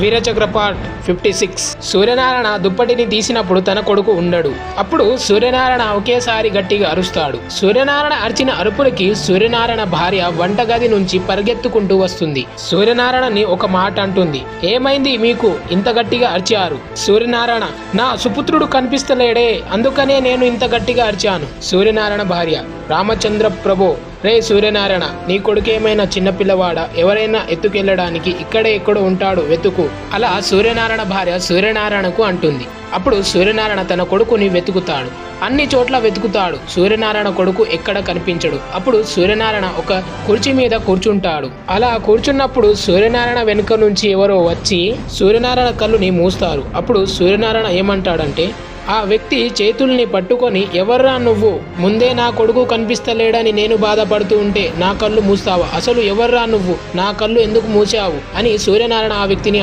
Vir Chakra part 56. Suryanarayana దుప్పటిని తీసినప్పుడు తన కొడుకు ఉండడు. అప్పుడు సూర్యనారాయణ ఒకేసారి గట్టిగా అరుస్తాడు. సూర్యనారాయణ అరిచిన అరుపులకి సూర్యనారాయణ భార్య వంటగది నుంచి పరిగెత్తుకుంటూ వస్తుంది. సూర్యనారాయణని ఒక మాట అంటుంది. ఏమైంది మీకు ఇంత గట్టిగా అరిచారు? సూర్యనారాయణ, నా సుపుత్రుడు కనిపిస్తలేడే, అందుకనే నేను ఇంత గట్టిగా అరిచాను. సూర్యనారాయణ భార్య, రామచంద్ర ప్రభో, రే సూర్యనారాయణ, నీ కొడుకేమైనా చిన్నపిల్లవాడా? ఎవరైనా ఎత్తుకెళ్ళడానికి ఇక్కడే ఎక్కడో ఉంటాడు, వెతుకు. అలా సూర్యనారాయణ భార్య సూర్యనారాయణకు అంటుంది. అప్పుడు సూర్యనారాయణ తన కొడుకుని వెతుకుతాడు. అన్ని చోట్ల వెతుకుతాడు. సూర్యనారాయణ కొడుకు ఎక్కడ కనిపించడు. అప్పుడు సూర్యనారాయణ ఒక కుర్చీ మీద కూర్చుంటాడు. అలా కూర్చున్నప్పుడు సూర్యనారాయణ వెనుక నుంచి ఎవరో వచ్చి సూర్యనారాయణ కళ్ళుని మూస్తారు. అప్పుడు సూర్యనారాయణ ఏమంటాడంటే, ఆ వ్యక్తి చేతుల్ని పట్టుకొని, ఎవర్రా నువ్వు? ముందే నా కొడుకు కనిపిస్తలేడని నేను బాధపడుతూ ఉంటే నా కళ్ళు మూస్తావా? అసలు ఎవర్రా నువ్వు? నా కళ్ళు ఎందుకు మూసావు అని సూర్యనారాయణ ఆ వ్యక్తిని